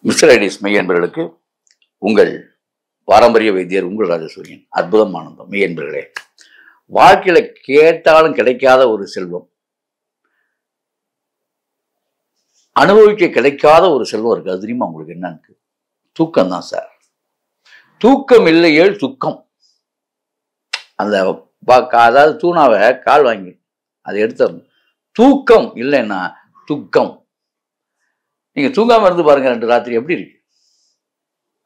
Mister IDs மெய் என்பவர்களுக்கு உங்கள் பாரம்பரிய வைத்தியர் உங்கள் ராஜசூரியன். அற்புதம் ஆனந்தம். மெய் என்பவர்களே, வாழ்க்கையில கேட்டாலும் கிடைக்காத ஒரு செல்வம், அனுபவிக்க கிடைக்காத ஒரு செல்வம் இருக்கு. அது தெரியுமா உங்களுக்கு? என்னன்னு? தூக்கம் தான் சார். தூக்கம் இல்லையேல் துக்கம். அந்த அதாவது தூணாவை கால் வாங்கி அதை எடுத்துடணும். தூக்கம் இல்லைன்னா துக்கம். நீங்க தூங்காம இருந்து பாருங்க, 2 ராத்திரி எப்படி இருக்கு.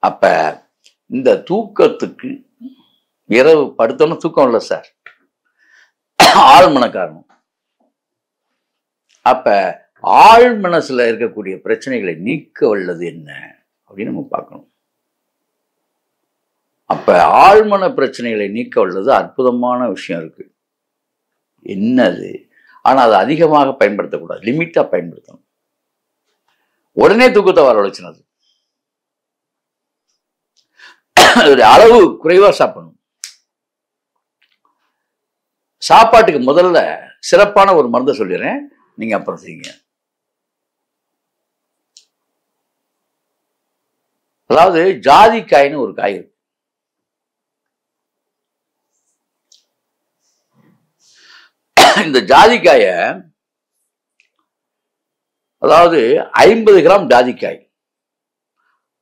அப்ப இந்த தூக்கத்துக்கு இரவு படுத்தோன்னு தூக்கம் இல்லை சார், ஆழ்மன காரணம். அப்ப ஆழ் மனசுல இருக்கக்கூடிய பிரச்சனைகளை நீக்க வல்லது என்ன அப்படின்னு நம்ம பார்க்கணும். அப்ப ஆழ்மன பிரச்சனைகளை நீக்க வல்லது அற்புதமான விஷயம் இருக்கு. என்னது? ஆனா அதை அதிகமாக பயன்படுத்தக்கூடாது, லிமிட்டா பயன்படுத்தணும். உடனே தூக்கத்தை வரவழைச்சினது. அளவு குறைவா சாப்பிடணும். சாப்பாட்டுக்கு முதல்ல சிறப்பான ஒரு மருந்தை சொல்லிடுறேன், நீங்க அப்புறம் செய்யுங்க. அதாவது ஜாதிக்காய்னு ஒரு காய் இருக்கு. இந்த ஜாதிக்காய, அதாவது 50 கிராம் ஜாதிக்காய்,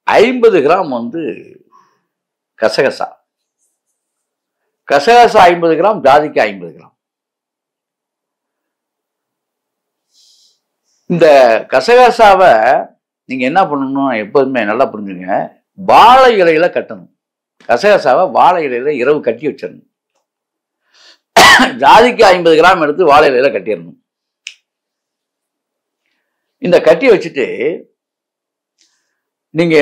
50 கிராம் கசகசா, கசகசா 50 கிராம், ஜாதிக்காய் 50 கிராம். இந்த கசகசாவை நீங்க என்ன பண்ணணும், எப்போதுமே நல்லா புரிஞ்சுங்க, வாழை இலையில கட்டணும். கசகசாவை வாழை இலையில இரவு கட்டி வச்சிடணும். ஜாதிக்காய் 50 கிராம் எடுத்து வாழை இலையில கட்டிடணும். இந்த கட்டி வச்சுட்டு நீங்க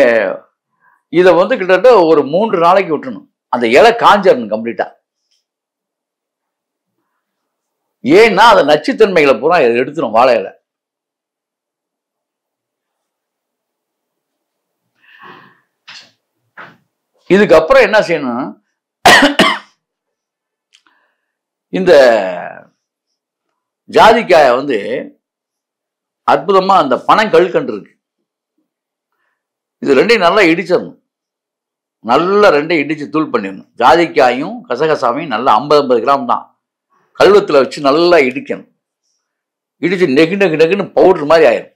இதை கிட்டத்தட்ட ஒரு 3 நாளைக்கு விட்டுணும். அந்த இலை காஞ்சிடணும் கம்ப்ளீட்டா. ஏன்னா அந்த நச்சுத்தன்மைகளை பூரா எடுத்துரும் வாழை இலை. இதுக்கப்புறம் என்ன செய்யணும், இந்த ஜாதிக்காய அற்புதமா அந்த பனங்கல்கண்டு இருக்கு, இது ரெண்டையும் நல்லா இடிச்சிடணும். நல்லா ரெண்டையும் இடிச்சு தூள் பண்ணிடணும். ஜாதிக்காயும் கசகசாவையும் நல்லா 50 கிராம் தான் கல்வத்தில் வச்சு நல்லா இடிக்கணும். இடிச்சு நெகு நெகு நெகுன்னு பவுடர் மாதிரி ஆயிடும்.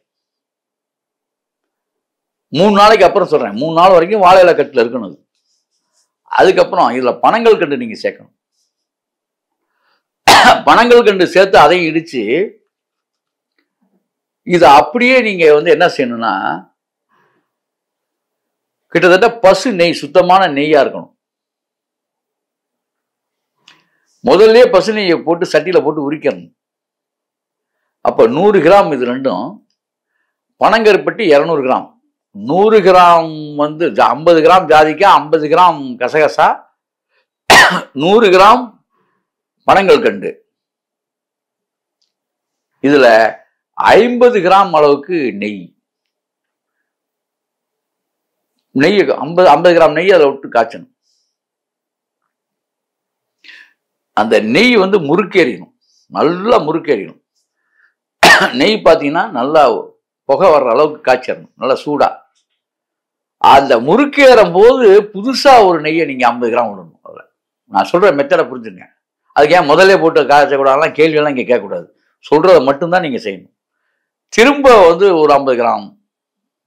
3 நாளைக்கு அப்புறம் சொல்றேன், 3 நாள் வரைக்கும் வாழை இலை கட்டில் இருக்கணும். அதுக்கப்புறம் இதுல பனங்கள் கண்டு நீங்க சேர்க்கணும். பனங்கள் கண்டு சேர்த்து அதையும் இடிச்சு இதை அப்படியே நீங்க என்ன செய்யணும்னா, கிட்டத்தட்ட பசு நெய், சுத்தமான நெய்யா இருக்கணும். முதல்ல பசு நெய்யை போட்டு சட்டியில போட்டு உரிக்கணும். அப்ப 100 கிராம் இது ரெண்டும், பனங்கருப்பட்டி 200 கிராம், 100 கிராம் 50 கிராம் ஜாதிக்காய், 50 கிராம் கசகசா, 100 கிராம் பனங்கள் கண்டு. இதுல 50 கிராம் அளவுக்கு நெய், 50 கிராம் நெய் அதை விட்டு காய்ச்சணும். அந்த நெய் முறுக்கேறிடும், நல்லா முறுக்கேறிடும். நெய் பார்த்தீங்கன்னா நல்லா புகை வர்ற அளவுக்கு காய்ச்சிடணும், நல்லா சூடா. அந்த முறுக்கேறும் போது புதுசா ஒரு நெய்யை நீங்க 50 கிராம் விடணும். நான் சொல்ற மெத்தடை புரிஞ்சுங்க. அதுக்கு ஏன் முதல்ல போட்டு காய்ச்சக்கூடாதுலாம் கேள்வியெல்லாம் இங்கே கேட்கக்கூடாது, சொல்றதை மட்டும்தான் நீங்க செய்யணும். திரும்ப ஒரு 50 கிராம்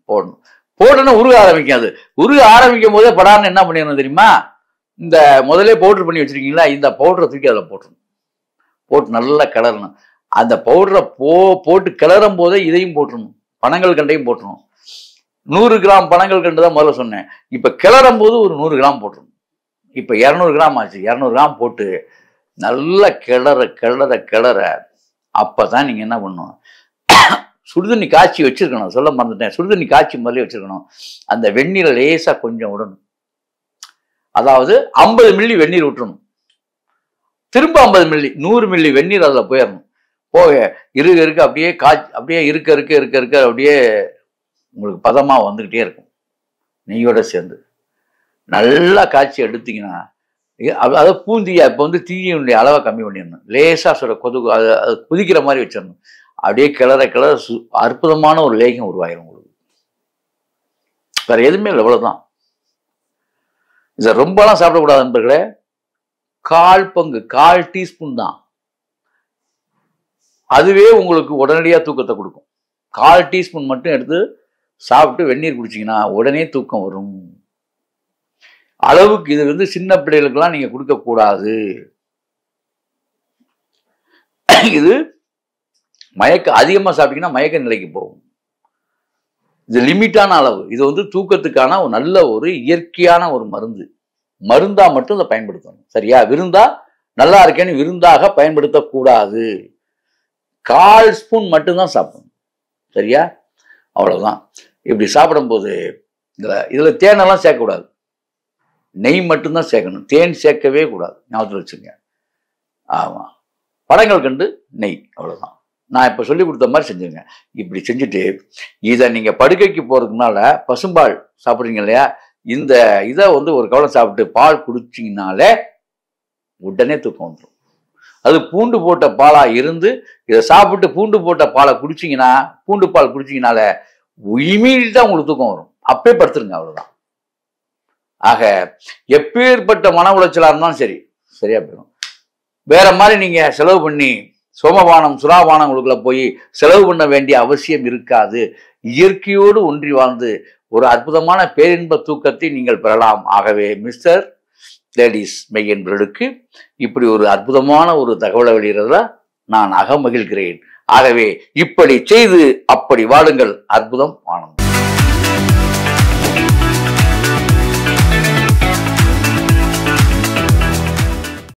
போடணும். போட்டோன்னா உருக ஆரம்பிக்கும். அது உருக ஆரம்பிக்கும் போதே படான்னு என்ன பண்ணிடணும் தெரியுமா, இந்த முதலே பவுடர் பண்ணி வச்சிருக்கீங்களா, இந்த பவுடரை தூக்கி அதில் போட்டுருணும். போட்டு நல்லா கிளறணும். அந்த பவுடரை போட்டு கிளறும் போதே இதையும் போட்டுருணும், பனங்கள் கண்டையும் போட்டுருணும். 100 கிராம் பனங்கள் கண்டு தான் முதல்ல சொன்னேன். இப்போ கிளறும் போது ஒரு 100 கிராம் போட்டுருணும். இப்போ 200 கிராம் ஆச்சு. 200 கிராம் போட்டு நல்லா கிளற கிளற கிளற அப்பதான் நீங்க என்ன பண்ணணும், சுடுதண்ணி காய்ச்சி வச்சிருக்கணும். சொல்ல மறந்துட்டேன், சுடுதண்ணி காய்ச்சி முதல்ல வச்சிருக்கணும். அந்த வெந்நீரை லேசா கொஞ்சம் விடணும். அதாவது 50 மில்லி வெந்நீர் விட்டுறணும். திரும்ப 50 மில்லி, 100 மில்லி வெந்நீர் அதில் போயிடணும். போக இருக்க அப்படியே அப்படியே இருக்க இருக்க இருக்க இருக்க அப்படியே உங்களுக்கு பதமா வந்துகிட்டே இருக்கும். நெய்யோட சேர்ந்து நல்லா காய்ச்சி எடுத்தீங்கன்னா, அதாவது பூந்தியா இப்போ தீயினுடைய அளவை கம்மி பண்ணிடணும். லேசா அது குதிக்கிற மாதிரி வச்சிடணும். அப்படியே கிளற கிளற அற்புதமான ஒரு லேகம் உருவாயிரும் உங்களுக்கு. வேற எதுவுமே இல்லை, இவ்வளவுதான். இதை ரொம்பலாம் சாப்பிடக்கூடாது நண்பர்களே. 1/4 பங்கு, 1/4 டீஸ்பூன் தான். அதுவே உங்களுக்கு உடனடியாக தூக்கத்தை கொடுக்கும். 1/4 டீஸ்பூன் மட்டும் எடுத்து சாப்பிட்டு வெந்நீர் குடிச்சிங்கன்னா உடனே தூக்கம் வரும். அளவுக்கு இது வந்து சின்ன பிள்ளைகளுக்கெல்லாம் நீங்க கொடுக்கக்கூடாது. இது அதிகமாக சாப்பிட்டீங்கன்னா மயக்க நிலைக்கு போகும். இது லிமிட்டான அளவு. இது வந்து தூக்கத்துக்கான ஒரு நல்ல ஒரு இயற்கையான ஒரு மருந்தா மட்டும் இதை பயன்படுத்தணும். சரியா? விருந்தா நல்லா இருக்கேன்னு விருந்தாக பயன்படுத்தக்கூடாது. 1/4 ஸ்பூன் மட்டும்தான் சாப்பிடணும். சரியா? அவ்வளவுதான். இப்படி சாப்பிடும்போது இதுல தேனெல்லாம் சேர்க்கக்கூடாது, நெய் மட்டும்தான் சேர்க்கணும். தேன் சேர்க்கவே கூடாது, ஞாபகத்தில் வச்சுங்க. ஆமா, படங்கள் கண்டு நெய், அவ்வளவுதான். நான் இப்ப சொல்லி கொடுத்த மாதிரி செஞ்சுங்க. இப்படி செஞ்சுட்டு இதை நீங்க படுக்கைக்கு போறதுக்கு முன்னால பசும்பால் சாப்பிட்றீங்க இல்லையா, இந்த இதை வந்து ஒரு கவலை சாப்பிட்டு பால் குடிச்சிங்கனாலே உடனே தூக்கம் வந்துடும். அது பூண்டு போட்ட பாலா இருந்து இதை சாப்பிட்டு பூண்டு போட்ட பாலை குடிச்சிங்கன்னா, பூண்டு பால் குடிச்சிங்கனால இமீடியட்டா உங்களுக்கு தூக்கம் வரும். அப்பே படுத்துருங்க, அவ்வளவுதான். ஆக எப்பேற்பட்ட மன உளைச்சலா இருந்தாலும் சரி, சரியா போயிடும். வேற மாதிரி நீங்க செலவு பண்ணி சோமபானம் சுறாபானங்களுக்குள்ள போய் செலவு பண்ண வேண்டிய அவசியம் இருக்காது. இயற்கையோடு ஒன்றி வாழ்ந்து ஒரு அற்புதமான பேரின்ப தூக்கத்தை நீங்கள் பெறலாம். ஆகவே மிஸ்டர் லேடிஸ் மெய் என்பவர்களுக்கு இப்படி ஒரு அற்புதமான ஒரு தகவலை வெளியிடுறதுல நான் அகமகிழ்கிறேன். ஆகவே இப்படி செய்து அப்படி வாழுங்கள். அற்புதம், ஆனந்தம்.